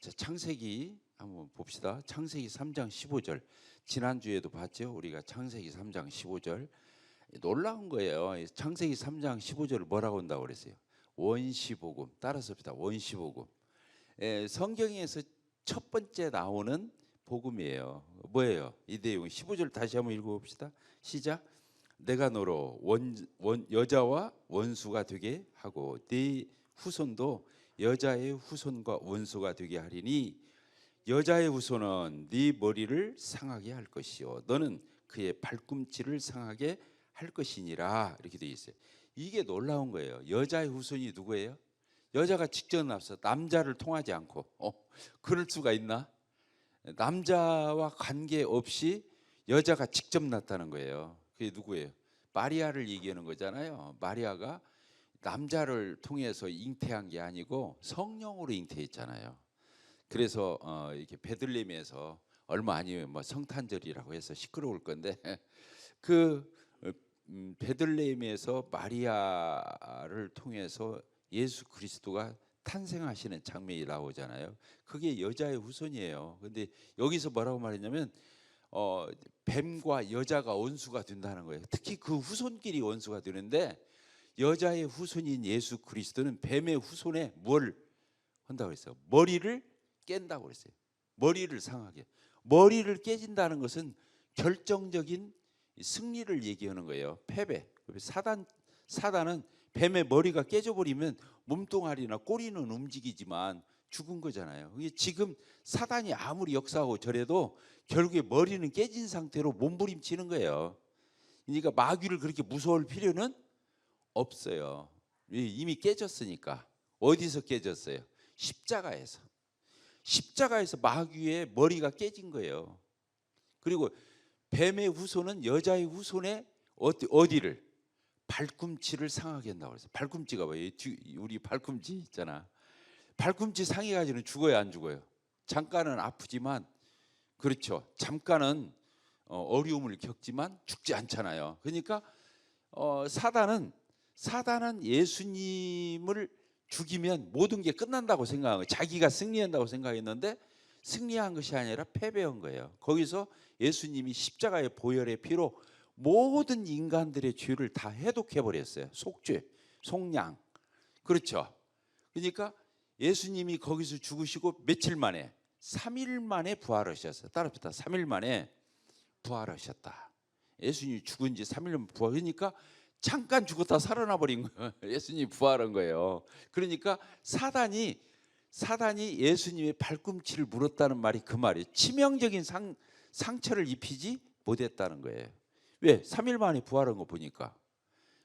자, 창세기 한번 봅시다. 창세기 3장 15절. 지난주에도 봤죠. 우리가 창세기 3장 15절. 놀라운 거예요. 창세기 3장 15절을 뭐라고 한다고 그랬어요? 원시복음. 따라서 봅시다. 원시복음. 성경에서 첫 번째 나오는 복음이에요. 뭐예요? 이 내용 15절 다시 한번 읽어봅시다. 시작. 내가 너로 여자와 원수가 되게 하고 네 후손도 여자의 후손과 원수가 되게 하리니 여자의 후손은 네 머리를 상하게 할 것이요 너는 그의 발꿈치를 상하게 할 것이니라. 이렇게 되어 있어요. 이게 놀라운 거예요. 여자의 후손이 누구예요? 여자가 직접 나서 남자를 통하지 않고 그럴 수가 있나? 남자와 관계없이 여자가 직접 났다는 거예요. 그게 누구예요? 마리아를 얘기하는 거잖아요. 마리아가 남자를 통해서 잉태한 게 아니고 성령으로 잉태했잖아요. 그래서 이렇게 베들레헴에서 얼마 아니면 뭐 성탄절이라고 해서 시끄러울 건데 그 베들레헴에서 마리아를 통해서 예수 그리스도가 탄생하시는 장면이 나오잖아요. 그게 여자의 후손이에요. 근데 여기서 뭐라고 말했냐면 뱀과 여자가 원수가 된다는 거예요. 특히 그 후손끼리 원수가 되는데 여자의 후손인 예수 그리스도는 뱀의 후손에 뭘 한다고 그랬어요? 머리를 깬다고 그랬어요. 머리를 상하게. 머리를 깨진다는 것은 결정적인 승리를 얘기하는 거예요. 패배. 사단은 뱀의 머리가 깨져버리면 몸뚱아리나 꼬리는 움직이지만 죽은 거잖아요. 지금 사단이 아무리 역사하고 저래도 결국에 머리는 깨진 상태로 몸부림치는 거예요. 그러니까 마귀를 그렇게 무서워할 필요는 없어요. 이미 깨졌으니까. 어디서 깨졌어요? 십자가에서. 십자가에서 마귀의 머리가 깨진 거예요. 그리고 뱀의 후손은 여자의 후손의 어디를? 발꿈치를 상하게 한다고 그랬어요. 발꿈치가 뭐예요? 우리 발꿈치 있잖아. 발꿈치 상해가지고는 죽어요, 안 죽어요? 잠깐은 아프지만, 그렇죠. 잠깐은 어려움을 겪지만 죽지 않잖아요. 그러니까 사단은 예수님을 죽이면 모든 게 끝난다고 생각한 거예요. 자기가 승리한다고 생각했는데 승리한 것이 아니라 패배한 거예요. 거기서 예수님이 십자가의 보혈의 피로 모든 인간들의 죄를 다 해독해 버렸어요. 속죄, 속량. 그렇죠. 그러니까 예수님이 거기서 죽으시고 며칠 만에 3일 만에 부활하셨어요. 따라합시다. 3일 만에 부활하셨다. 예수님이 죽은 지 3일 만에 부활하니까 잠깐 죽었다 살아나 버린 거예요. 예수님이 부활한 거예요. 그러니까 사단이 예수님의 발꿈치를 물었다는 말이 그 말이에요. 치명적인 상처를 입히지 못했다는 거예요. 왜? 3일 만에 부활한 거 보니까.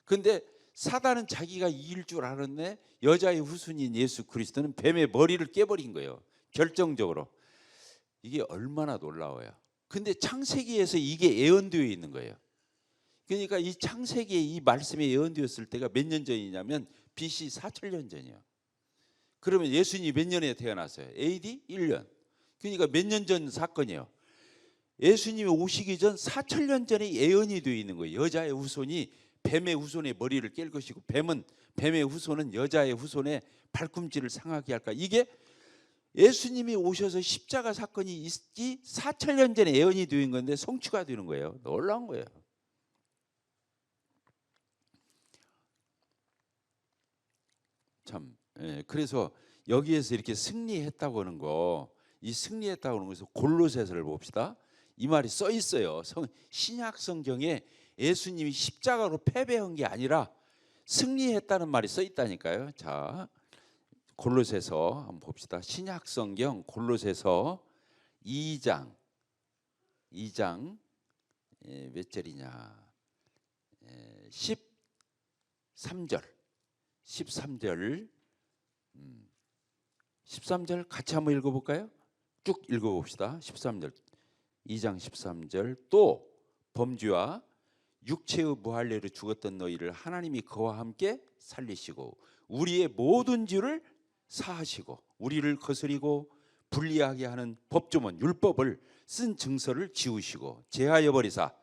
근데 사단은 자기가 이길 줄 알았네. 여자의 후손인 예수 그리스도는 뱀의 머리를 깨버린 거예요. 결정적으로. 이게 얼마나 놀라워요. 근데 창세기에서 이게 예언되어 있는 거예요. 그러니까 이 창세기에 이 말씀이 예언되었을 때가 몇 년 전이냐면 BC 4천년 전이에요. 그러면 예수님이 몇 년에 태어났어요? AD 1년. 그러니까 몇 년 전 사건이에요. 예수님이 오시기 전 4천년 전에 예언이 되어 있는 거예요. 여자의 후손이 뱀의 후손의 머리를 깰 것이고 뱀의 후손은 여자의 후손의 발꿈치를 상하게 할까. 이게 예수님이 오셔서 십자가 사건이 있기 4천년 전에 예언이 되어 있는 건데 성취가 되는 거예요. 놀라운 거예요. 참, 그래서 여기에서 이렇게 승리했다고 하는 거, 이 승리했다고 하는 것에서 골로새서를 봅시다. 이 말이 써 있어요. 신약 성경에 예수님이 십자가로 패배한 게 아니라 승리했다는 말이 써 있다니까요. 자, 골로새서 한번 봅시다. 신약 성경 골로새서 2장 몇 절이냐? 13절 같이 한번 읽어볼까요? 쭉 읽어봅시다. 13절 2장 13절 또 범죄와 육체의 무할례로 죽었던 너희를 하나님이 그와 함께 살리시고 우리의 모든 죄를 사하시고 우리를 거스리고 불리하게 하는 법조문 율법을 쓴 증서를 지우시고 제하여 버리사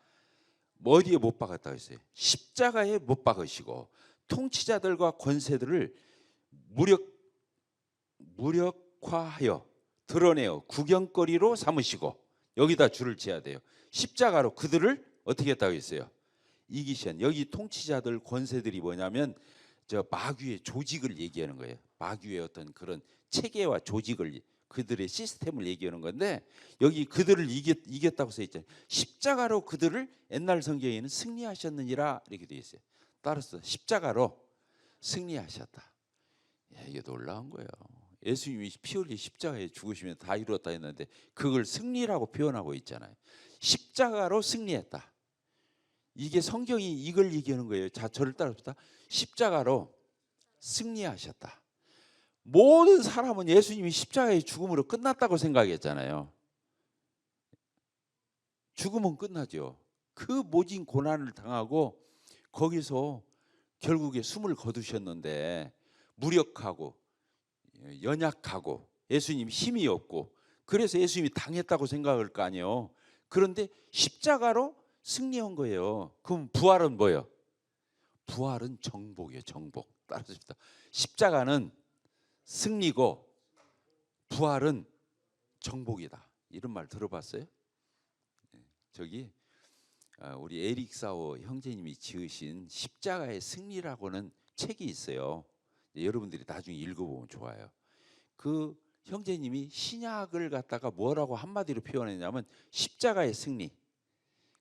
어디에 못 박았다고 했어요? 십자가에 못 박으시고 통치자들과 권세들을 무력화하여 드러내어 구경거리로 삼으시고, 여기다 줄을 지어야 돼요. 십자가로 그들을 어떻게 했다고 했어요? 이기신. 여기 통치자들 권세들이 뭐냐면 저 마귀의 조직을 얘기하는 거예요. 마귀의 어떤 그런 체계와 조직을, 그들의 시스템을 얘기하는 건데, 여기 그들을 이겼다고 써 있잖아요. 십자가로 그들을 옛날 성경에는 승리하셨느니라 이렇게 되어 있어요. 따라서 십자가로 승리하셨다. 야, 이게 놀라운 거예요. 예수님이 피 흘리 십자가에 죽으시면 다 이루었다 했는데 그걸 승리라고 표현하고 있잖아요. 십자가로 승리했다. 이게 성경이 이걸 얘기하는 거예요. 자, 저를 따라합시다. 십자가로 승리하셨다. 모든 사람은 예수님이 십자가의 죽음으로 끝났다고 생각했잖아요. 죽으면 끝나죠. 그 모진 고난을 당하고 거기서 결국에 숨을 거두셨는데, 무력하고 연약하고 예수님 힘이 없고, 그래서 예수님이 당했다고 생각할 거 아니에요. 그런데 십자가로 승리한 거예요. 그럼 부활은 뭐예요? 부활은 정복이에요. 정복. 따라합시다. 십자가는 승리고 부활은 정복이다. 이런 말 들어봤어요? 저기 우리 에릭 사워 형제님이 지으신 십자가의 승리라고는 책이 있어요. 여러분들이 나중에 읽어보면 좋아요. 그 형제님이 신약을 갖다가 뭐라고 한마디로 표현했냐면 십자가의 승리,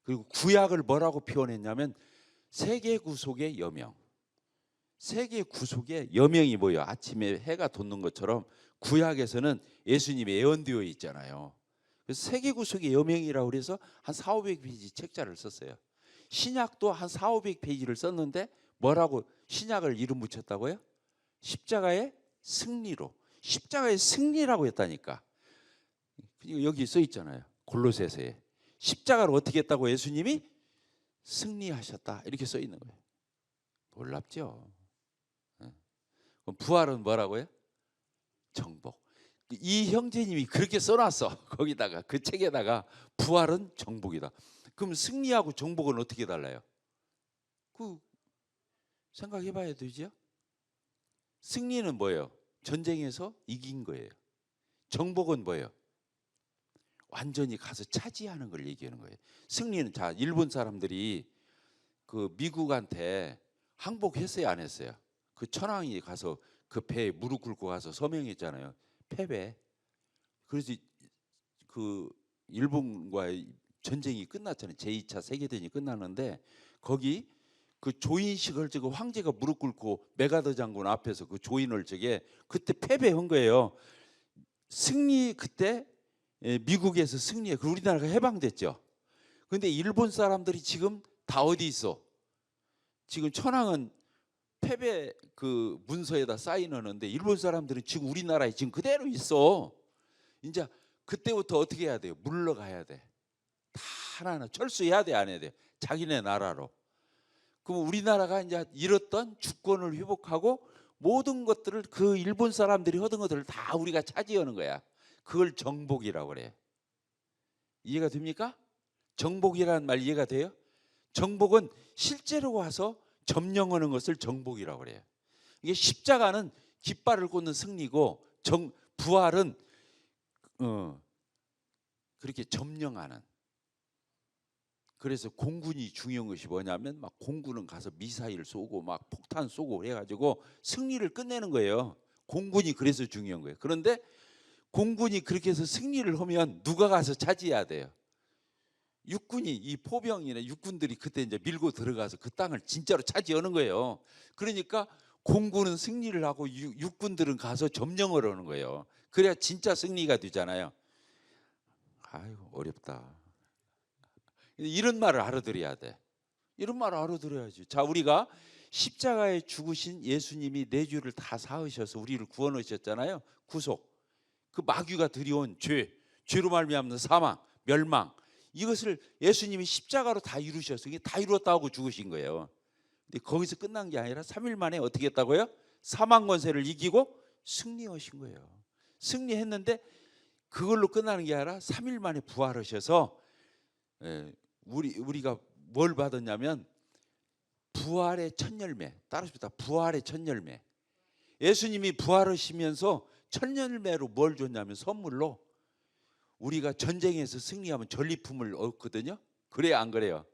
그리고 구약을 뭐라고 표현했냐면 세계 구속의 여명. 세계 구속의 여명이 뭐예요? 아침에 해가 돋는 것처럼 구약에서는 예수님이 예언되어 있잖아요. 그래서 세계 구속의 여명이라고 그래서 한 400~500페이지 책자를 썼어요. 신약도 한 400~500페이지를 썼는데 뭐라고 신약을 이름 붙였다고요? 십자가의 승리로. 십자가의 승리라고 했다니까. 여기 써 있잖아요. 골로새서에. 십자가로 어떻게 했다고? 예수님이 승리하셨다. 이렇게 써 있는 거예요. 놀랍죠? 그럼 부활은 뭐라고요? 정복. 이 형제님이 그렇게 써놨어. 거기다가 그 책에다가 부활은 정복이다. 그럼 승리하고 정복은 어떻게 달라요? 그 생각해봐야 되죠. 승리는 뭐예요? 전쟁에서 이긴 거예요. 정복은 뭐예요? 완전히 가서 차지하는 걸 얘기하는 거예요. 승리는, 자, 일본 사람들이 그 미국한테 항복했어요, 안 했어요? 그 천황이 가서 그 배에 무릎 꿇고 가서 서명했잖아요. 패배. 그래서 그 일본과의 전쟁이 끝났잖아요. 제2차 세계대전이 끝났는데 거기 그 조인식을 저거 황제가 무릎 꿇고 메가더 장군 앞에서 그 조인을 저게 그때 패배한 거예요. 승리, 그때 미국에서 승리해. 그리고 우리나라가 해방됐죠. 그런데 일본 사람들이 지금 다 어디 있어? 지금 천황은 패배 그 문서에다 사인하는데 일본 사람들은 지금 우리나라에 지금 그대로 있어. 이제 그때부터 어떻게 해야 돼요? 물러가야 돼. 다 하나하나 철수해야 돼, 안 해야 돼? 자기네 나라로. 그럼 우리나라가 이제 잃었던 주권을 회복하고 모든 것들을, 그 일본 사람들이 얻은 것들을 다 우리가 차지하는 거야. 그걸 정복이라고 그래요. 이해가 됩니까? 정복이라는 말 이해가 돼요? 정복은 실제로 와서 점령하는 것을 정복이라고 그래요. 이게 십자가는 깃발을 꽂는 승리고 부활은 그렇게 점령하는. 그래서 공군이 중요한 것이 뭐냐면 막 공군은 가서 미사일 쏘고 막 폭탄 쏘고 해가지고 승리를 끝내는 거예요. 공군이 그래서 중요한 거예요. 그런데 공군이 그렇게 해서 승리를 하면 누가 가서 차지해야 돼요? 육군이, 이 포병이나 육군들이 그때 이제 밀고 들어가서 그 땅을 진짜로 차지하는 거예요. 그러니까 공군은 승리를 하고 육군들은 가서 점령을 하는 거예요. 그래야 진짜 승리가 되잖아요. 아유, 어렵다. 이런 말을 알아들어야 돼. 이런 말을 알아들어야지. 자, 우리가 십자가에 죽으신 예수님이 내 죄를 다 사으셔서 우리를 구원하셨잖아요. 구속. 그 마귀가 들여온 죄로 말미암는 사망, 멸망, 이것을 예수님이 십자가로 다 이루셔서 이게 다 이루었다고 죽으신 거예요. 근데 거기서 끝난 게 아니라 3일 만에 어떻게 했다고요? 사망 권세를 이기고 승리하신 거예요. 승리했는데 그걸로 끝나는 게 아니라 3일 만에 부활하셔서 우리가 뭘 받았냐면 부활의 첫 열매. 따라합시다. 부활의 첫 열매. 예수님이 부활하시면서 천열매로 뭘 줬냐면 선물로 우리가 전쟁에서 승리하면 전리품을 얻거든요. 그래요, 안 그래요?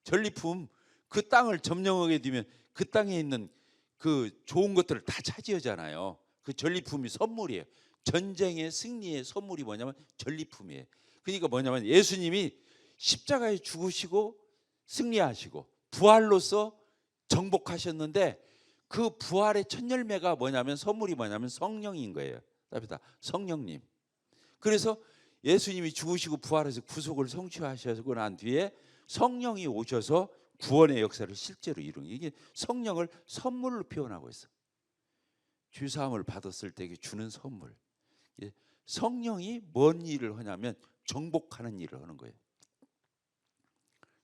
전리품, 그 땅을 점령하게 되면 그 땅에 있는 그 좋은 것들을 다 차지하잖아요. 그 전리품이 선물이에요. 전쟁의 승리의 선물이 뭐냐면 전리품이에요. 그러니까 뭐냐면 예수님이 십자가에 죽으시고 승리하시고 부활로서 정복하셨는데 그 부활의 첫 열매가 뭐냐면 선물이 뭐냐면 성령인 거예요. 답이다. 성령님. 그래서 예수님이 죽으시고 부활해서 구속을 성취하시고 난 뒤에 성령이 오셔서 구원의 역사를 실제로 이루는, 이게 성령을 선물로 표현하고 있어. 주사함을 받았을 때 주는 선물. 성령이 뭔 일을 하냐면 정복하는 일을 하는 거예요.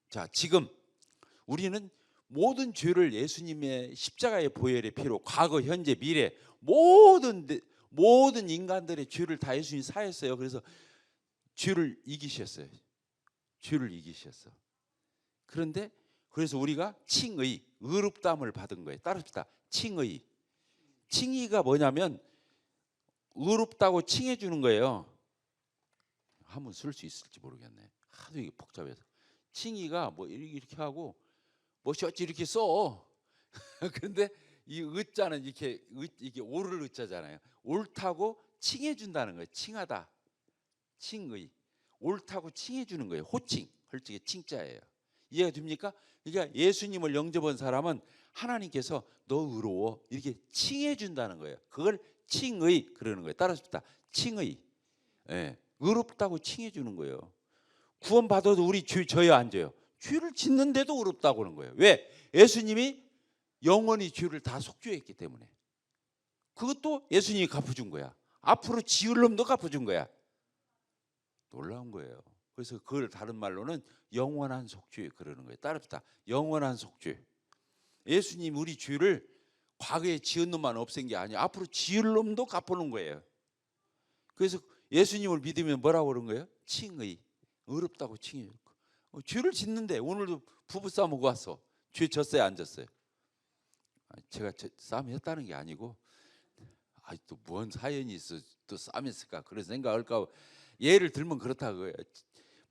자, 지금 우리는 모든 죄를 예수님의 십자가의 보혈의 피로 과거, 현재, 미래 모든 인간들의 죄를 다 예수님이 사했어요. 그래서 죄를 이기셨어요. 죄를 이기셨어. 그런데 그래서 우리가 칭의, 의롭다함을 받은 거예요. 따릅시다. 칭의. 칭의가 뭐냐면 의롭다고 칭해 주는 거예요. 한번 쓸 수 있을지 모르겠네. 하도 이게 복잡해서. 칭의가 뭐 이렇게 하고 뭐 어찌 이렇게 써. 그런데 이 의자는 이게 옳을 의자잖아요. 옳다고 칭해 준다는 거예요. 칭하다. 칭의. 옳다고 칭해 주는 거예요. 호칭. 헐찍이 칭자예요. 이해가 됩니까? 그러니까 예수님을 영접한 사람은 하나님께서 너 의로워 이렇게 칭해 준다는 거예요. 그걸 칭의 그러는 거예요. 따라합시다. 칭의. 예. 의롭다고 칭해 주는 거예요. 구원 받아도 우리 죄 져요, 안 져요? 죄를 짓는데도 의롭다고 그러는 거예요. 왜? 예수님이 영원히 죄를 다 속죄했기 때문에. 그것도 예수님이 갚아준 거야. 앞으로 지을 놈도 갚아준 거야. 놀라운 거예요. 그래서 그걸 다른 말로는 영원한 속죄 그러는 거예요. 따릅시다. 영원한 속죄. 예수님 우리 죄를 과거에 지은 놈만 없앤 게 아니야. 앞으로 지을 놈도 갚아놓은 거예요. 그래서 예수님을 믿으면 뭐라고 그런 거예요? 칭의. 의롭다고 칭해요. 죄를 짓는데 오늘도 부부싸움 하고 왔어. 죄 졌어요, 안 졌어요? 제가 싸움 했다는 게 아니고 또 뭔 사연이 있어 또 싸움했을까 그런 생각할까. 예를 들면 그렇다 그거예요.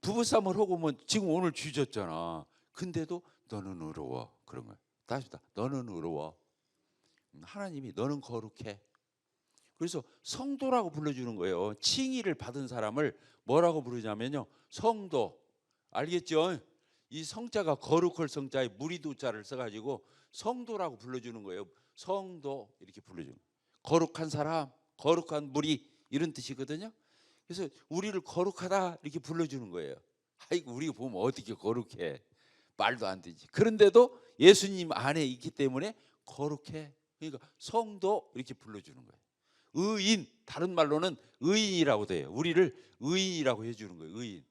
부부싸움을 하고 뭐 지금 오늘 죄 졌잖아. 근데도 너는 의로워 그런 거야. 다시 너는 의로워. 하나님이 너는 거룩해. 그래서 성도라고 불러주는 거예요. 칭의를 받은 사람을 뭐라고 부르냐면요, 성도. 알겠죠? 이 성자가 거룩할 성자에 무리도자를 써가지고 성도라고 불러주는 거예요. 성도 이렇게 불러주는 거예요. 거룩한 사람, 거룩한 무리 이런 뜻이거든요. 그래서 우리를 거룩하다 이렇게 불러주는 거예요. 아이고 우리가 보면 어떻게 거룩해. 말도 안 되지. 그런데도 예수님 안에 있기 때문에 거룩해. 그러니까 성도 이렇게 불러주는 거예요. 의인, 다른 말로는 의인이라고 돼요. 우리를 의인이라고 해주는 거예요. 의인.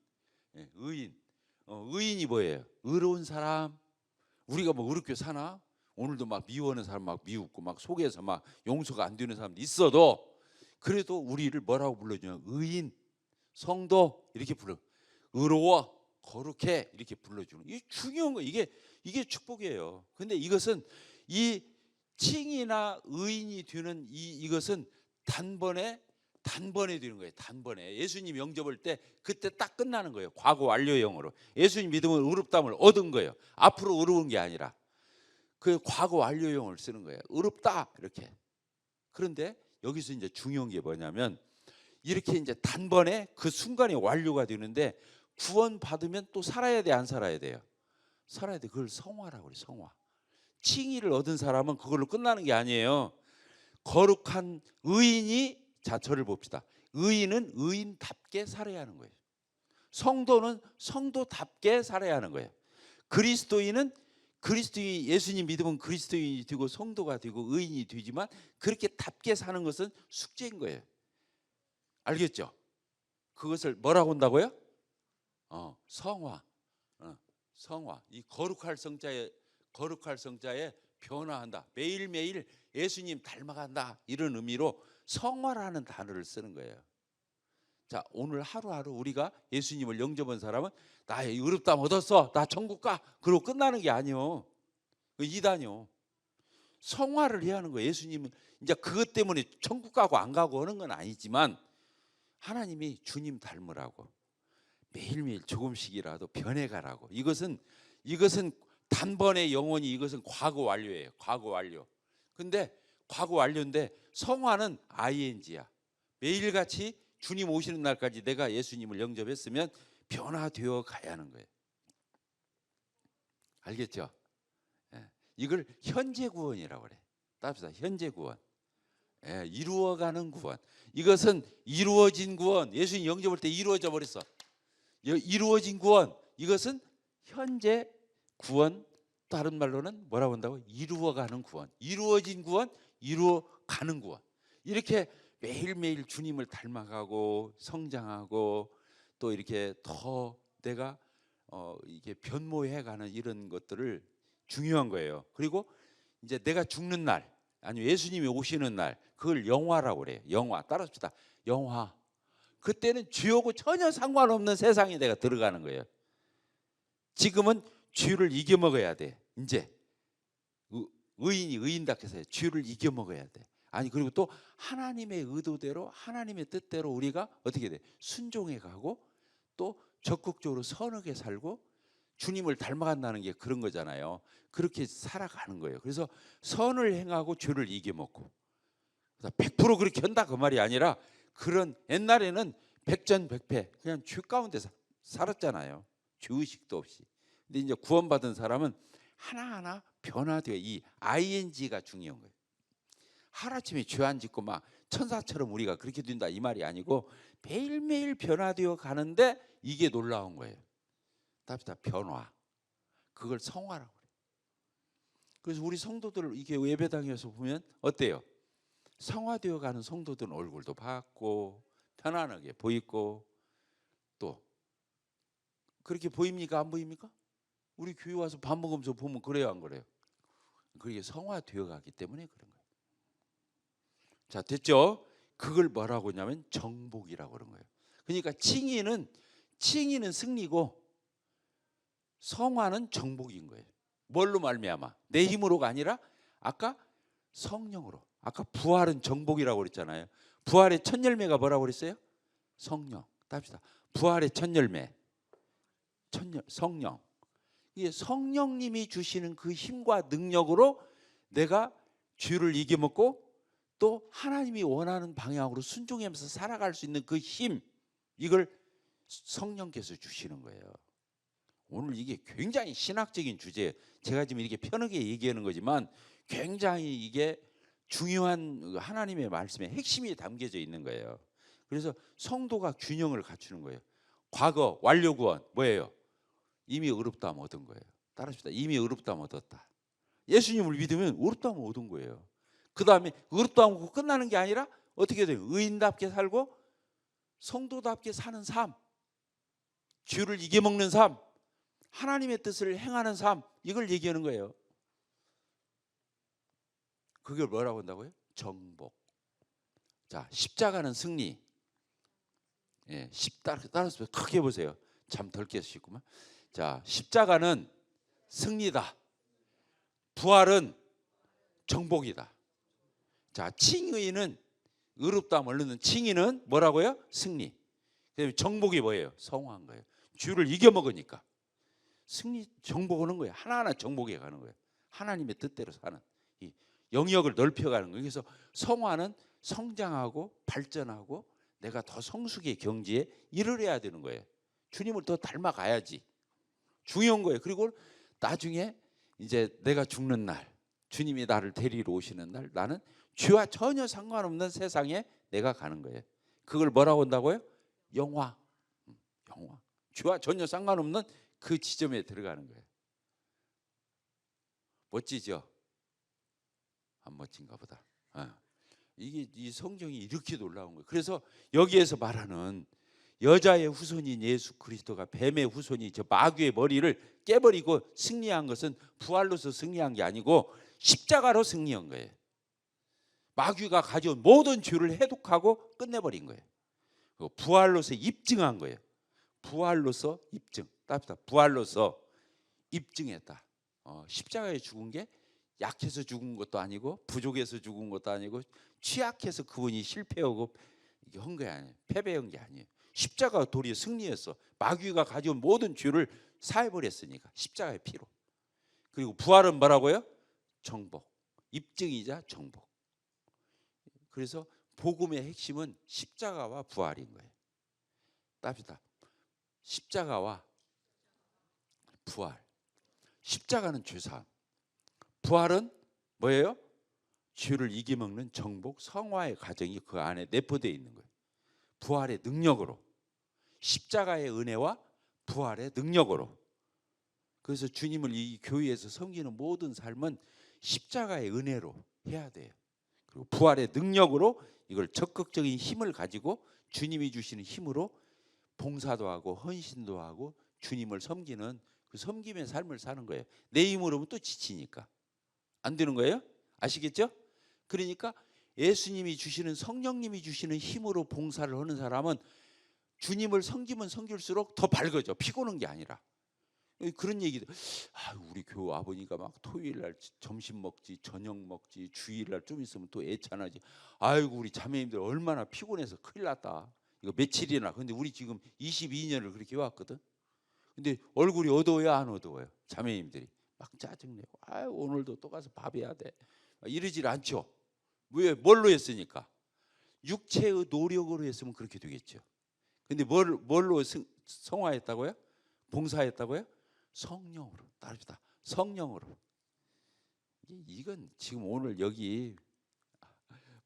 의인. 의인이 뭐예요? 의로운 사람. 우리가 뭐 의롭게 사나? 오늘도 막 미워하는 사람 막 미웃고 막 속에서 막 용서가 안 되는 사람도 있어도 그래도 우리를 뭐라고 불러주냐? 의인, 성도 이렇게 불러. 의로워, 거룩해 이렇게 불러주는. 이게 중요한 거. 이게 축복이에요. 근데 이것은 이 칭이나 의인이 되는 이것은 단번에 되는 거예요. 단번에. 예수님 영접할 때 그때 딱 끝나는 거예요. 과거 완료형으로. 예수님 믿으면 의롭다함을 얻은 거예요. 앞으로 의로운 게 아니라 그 과거 완료형을 쓰는 거예요. 의롭다 이렇게. 그런데 여기서 이제 중요한 게 뭐냐면 이렇게 이제 단번에 그 순간에 완료가 되는데 구원 받으면 또 살아야 돼, 안 살아야 돼요? 살아야 돼. 그걸 성화라고 그래. 성화. 칭의를 얻은 사람은 그걸로 끝나는 게 아니에요. 거룩한 의인이, 자 저를 봅시다. 의인은 의인답게 살아야 하는 거예요. 성도는 성도답게 살아야 하는 거예요. 그리스도인은 그리스도인, 예수님 믿으면 그리스도인이 되고 성도가 되고 의인이 되지만 그렇게 답게 사는 것은 숙제인 거예요. 알겠죠? 그것을 뭐라고 한다고요? 성화. 성화. 이 거룩할 성자에 변화한다. 매일매일 예수님 닮아간다. 이런 의미로 성화라는 단어를 쓰는 거예요. 자, 오늘 하루하루 우리가 예수님을 영접한 사람은 나의 의롭다함 얻었어. 나 천국 가. 그러고 끝나는 게 아니요. 이단이요. 성화를 해야 하는 거예요. 예수님은 이제 그것 때문에 천국 가고 안 가고 하는 건 아니지만 하나님이 주님 닮으라고 매일매일 조금씩이라도 변해가라고. 이것은 단번에 영원히 이것은 과거 완료예요. 과거 완료. 근데 과거 완료인데 성화는 ing야. 매일같이 주님 오시는 날까지 내가 예수님을 영접했으면 변화되어 가야 하는 거예요. 알겠죠? 이걸 현재 구원이라고 그래. 따라합시다. 현재 구원. 이루어가는 구원. 이것은 이루어진 구원. 예수님 영접할 때 이루어져 버렸어. 이루어진 구원. 이것은 현재 구원. 다른 말로는 뭐라고 한다고? 이루어가는 구원. 이루어진 구원, 이루어가는 구원. 이렇게 매일매일 주님을 닮아가고 성장하고 또 이렇게 더 내가 이게 변모해가는 이런 것들을 중요한 거예요. 그리고 이제 내가 죽는 날 아니면 예수님이 오시는 날 그걸 영화라고 그래요. 영화. 따라합시다. 영화. 그때는 죄하고 전혀 상관없는 세상에 내가 들어가는 거예요. 지금은 죄를 이겨먹어야 돼. 이제 의인이 의인답게 해서 죄를 이겨먹어야 돼. 아니 그리고 또 하나님의 의도대로 하나님의 뜻대로 우리가 어떻게 돼? 순종해 가고 또 적극적으로 선하게 살고 주님을 닮아간다는 게 그런 거잖아요. 그렇게 살아가는 거예요. 그래서 선을 행하고 죄를 이겨먹고 100% 그렇게 한다 그 말이 아니라 그런 옛날에는 백전백패 그냥 죄 가운데 살았잖아요. 죄의식도 없이. 근데 이제 구원받은 사람은 하나하나 변화되어 이 ing가 중요한 거예요. 하루아침에 죄 안 짓고 막 천사처럼 우리가 그렇게 된다 이 말이 아니고 매일매일 변화되어 가는데 이게 놀라운 거예요. 답시다. 변화. 그걸 성화라고 그래요. 그래서 우리 성도들 이게 예배당에서 보면 어때요? 성화되어 가는 성도들은 얼굴도 밝고 편안하게 보이고 또 그렇게 보입니까? 안 보입니까? 우리 교회 와서 밥 먹으면서 보면 그래요 안 그래요? 그게 성화되어 가기 때문에 그런 거예요. 자 됐죠? 그걸 뭐라고 하냐면 정복이라고 그런 거예요. 그러니까 칭의는 승리고 성화는 정복인 거예요. 뭘로 말미암아? 내 힘으로가 아니라 아까 성령으로. 아까 부활은 정복이라고 그랬잖아요. 부활의 첫 열매가 뭐라고 그랬어요? 성령. 답시다. 부활의 첫 열매. 성령. 이게 성령님이 주시는 그 힘과 능력으로 내가 죄를 이겨먹고 또 하나님이 원하는 방향으로 순종하면서 살아갈 수 있는 그 힘, 이걸 성령께서 주시는 거예요. 오늘 이게 굉장히 신학적인 주제예요. 제가 지금 이렇게 편하게 얘기하는 거지만 굉장히 이게 중요한 하나님의 말씀의 핵심이 담겨져 있는 거예요. 그래서 성도가 균형을 갖추는 거예요. 과거 완료 구원 뭐예요? 이미 의롭다함 얻은 거예요. 따라합시다. 이미 의롭다함 얻었다. 예수님을 믿으면 의롭다함 얻은 거예요. 그 다음에 의롭다함 얻고 끝나는 게 아니라 어떻게 돼요? 의인답게 살고 성도답게 사는 삶, 죄를 이겨먹는 삶, 하나님의 뜻을 행하는 삶, 이걸 얘기하는 거예요. 그걸 뭐라고 한다고요? 정복. 자, 십자가는 승리. 따라서 크게 보세요. 잠 덜 깨시구만. 자, 십자가는 승리다. 부활은 정복이다. 자, 칭의는 의롭다함 얻는 칭의는 뭐라고요? 승리. 그다음에 정복이 뭐예요? 성화한 거예요. 죄를 이겨먹으니까 승리 정복하는 거예요. 하나하나 정복해 가는 거예요. 하나님의 뜻대로 사는 이 영역을 넓혀가는 거예요. 그래서 성화는 성장하고 발전하고 내가 더 성숙의 경지에 이르러야 되는 거예요. 주님을 더 닮아가야지. 중요한 거예요. 그리고 나중에 이제 내가 죽는 날, 주님이 나를 데리러 오시는 날, 나는 죄와 전혀 상관없는 세상에 내가 가는 거예요. 그걸 뭐라고 한다고요? 영화. 영화. 죄와 전혀 상관없는 그 지점에 들어가는 거예요. 멋지죠? 안 멋진가 보다. 이게 이 성경이 이렇게 놀라운 거예요. 그래서 여기에서 말하는 여자의 후손인 예수 그리스도가 뱀의 후손이 저 마귀의 머리를 깨버리고 승리한 것은 부활로서 승리한 게 아니고 십자가로 승리한 거예요. 마귀가 가져온 모든 죄를 해독하고 끝내버린 거예요. 부활로서 입증한 거예요. 부활로서 입증. 답니다. 부활로서 입증했다. 십자가에 죽은 게 약해서 죽은 것도 아니고 부족해서 죽은 것도 아니고 취약해서 그분이 실패하고 이게 한 게 아니에요. 패배한 게 아니에요. 십자가 도리어 승리했어. 마귀가 가져온 모든 죄를 사해버렸으니까 십자가의 피로. 그리고 부활은 뭐라고요? 정복. 입증이자 정복. 그래서 복음의 핵심은 십자가와 부활인 거예요. 답이다. 십자가와 부활. 십자가는 죄사함. 부활은 뭐예요? 죄를 이기먹는 정복, 성화의 과정이 그 안에 내포되어 있는 거예요. 부활의 능력으로. 십자가의 은혜와 부활의 능력으로. 그래서 주님을 이 교회에서 섬기는 모든 삶은 십자가의 은혜로 해야 돼요. 그리고 부활의 능력으로 이걸 적극적인 힘을 가지고 주님이 주시는 힘으로 봉사도 하고 헌신도 하고 주님을 섬기는 그 섬김의 삶을 사는 거예요. 내 힘으로는 또 지치니까 안 되는 거예요. 아시겠죠? 그러니까 예수님이 주시는 성령님이 주시는 힘으로 봉사를 하는 사람은 주님을 섬기면 섬길수록 더 밝아져. 피곤한 게 아니라. 그런 얘기도 우리 교회 아버니까 막 토요일 날 점심 먹지 저녁 먹지 주일 날 좀 있으면 또 애찬하지. 아이고 우리 자매님들 얼마나 피곤해서 큰일 났다. 이거 며칠이나. 근데 우리 지금 22년을 그렇게 해왔거든. 근데 얼굴이 어두워요 안 어두워요? 자매님들이 막 짜증내고 오늘도 또 가서 밥 해야 돼 이러질 않죠. 왜? 뭘로 했으니까. 육체의 노력으로 했으면 그렇게 되겠죠. 근데 뭘로 성화했다고요? 봉사했다고요? 성령으로. 따릅시다. 성령으로. 이건 지금 오늘 여기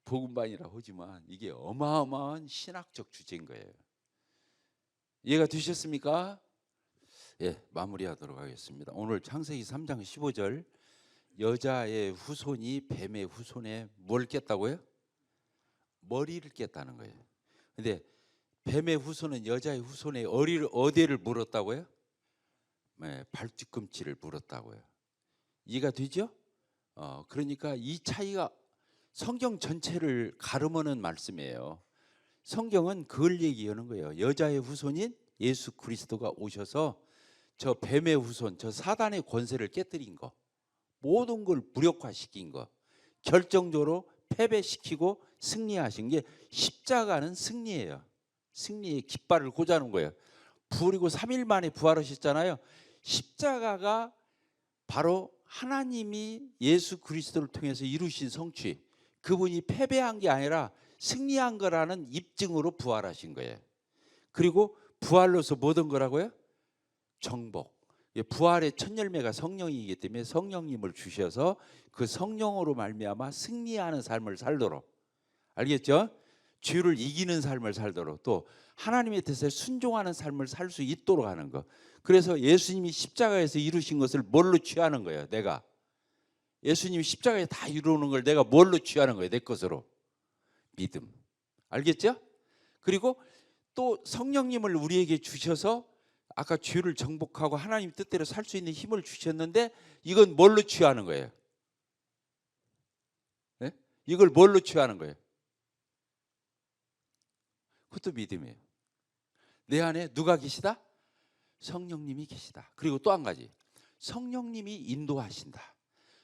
복음반이라고 하지만 이게 어마어마한 신학적 주제인 거예요. 이해가 되셨습니까? 예, 마무리하도록 하겠습니다. 오늘 창세기 3장 15절 여자의 후손이 뱀의 후손에 뭘 깼다고요? 머리를 깼다는 거예요. 근데 뱀의 후손은 여자의 후손의 어디를 물었다고요? 네, 발뒤꿈치를 물었다고요. 이해가 되죠? 그러니까 이 차이가 성경 전체를 가르마는 말씀이에요. 성경은 그걸 얘기하는 거예요. 여자의 후손인 예수 그리스도가 오셔서 저 뱀의 후손, 저 사단의 권세를 깨뜨린 거, 모든 걸 무력화시킨 거, 결정적으로 패배시키고 승리하신 게 십자가는 승리예요. 승리의 깃발을 꽂아놓은 거예요. 그리고 3일 만에 부활하셨잖아요. 십자가가 바로 하나님이 예수 그리스도를 통해서 이루신 성취, 그분이 패배한 게 아니라 승리한 거라는 입증으로 부활하신 거예요. 그리고 부활로서 모든 거라고요? 정복. 부활의 첫 열매가 성령이기 때문에 성령님을 주셔서 그 성령으로 말미암아 승리하는 삶을 살도록, 알겠죠? 죄를 이기는 삶을 살도록, 또 하나님의 뜻에 순종하는 삶을 살 수 있도록 하는 거. 그래서 예수님이 십자가에서 이루신 것을 뭘로 취하는 거예요? 내가. 예수님이 십자가에 다 이루는 걸 내가 뭘로 취하는 거예요? 내 것으로. 믿음. 알겠죠? 그리고 또 성령님을 우리에게 주셔서 아까 죄를 정복하고 하나님 뜻대로 살 수 있는 힘을 주셨는데 이건 뭘로 취하는 거예요? 네? 이걸 뭘로 취하는 거예요? 그것도 믿음이에요. 내 안에 누가 계시다? 성령님이 계시다. 그리고 또 한 가지, 성령님이 인도하신다.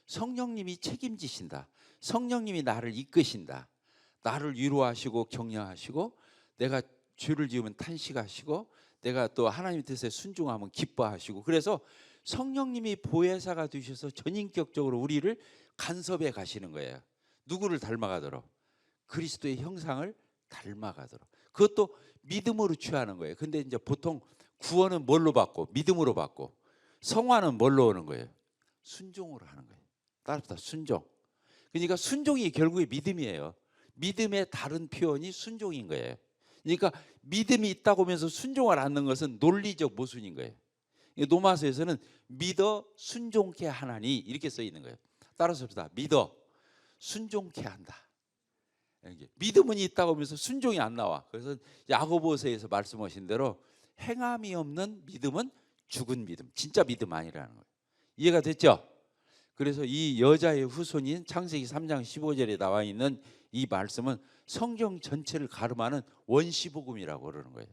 성령님이 책임지신다. 성령님이 나를 이끄신다. 나를 위로하시고 격려하시고, 내가 죄를 지으면 탄식하시고, 내가 또 하나님 뜻에 순종하면 기뻐하시고. 그래서 성령님이 보혜사가 되셔서 전인격적으로 우리를 간섭해 가시는 거예요. 누구를 닮아가도록? 그리스도의 형상을 닮아가도록. 그것도 믿음으로 취하는 거예요. 근데 이제 보통 구원은 뭘로 받고? 믿음으로 받고. 성화는 뭘로 오는 거예요? 순종으로 하는 거예요. 따릅시다. 순종. 그러니까 순종이 결국에 믿음이에요. 믿음의 다른 표현이 순종인 거예요. 그러니까 믿음이 있다고 하면서 순종을 않는 것은 논리적 모순인 거예요. 로마서에서는 믿어 순종케 하나니 이렇게 써 있는 거예요. 따라서 봅시다. 믿어 순종케 한다. 믿음은 있다고 하면서 순종이 안 나와. 그래서 야고보서에서 말씀하신 대로 행함이 없는 믿음은 죽은 믿음, 진짜 믿음 아니라는 거예요. 이해가 됐죠? 그래서 이 여자의 후손인 창세기 3장 15절에 나와 있는 이 말씀은 성경 전체를 가름하는 원시복음이라고 그러는 거예요.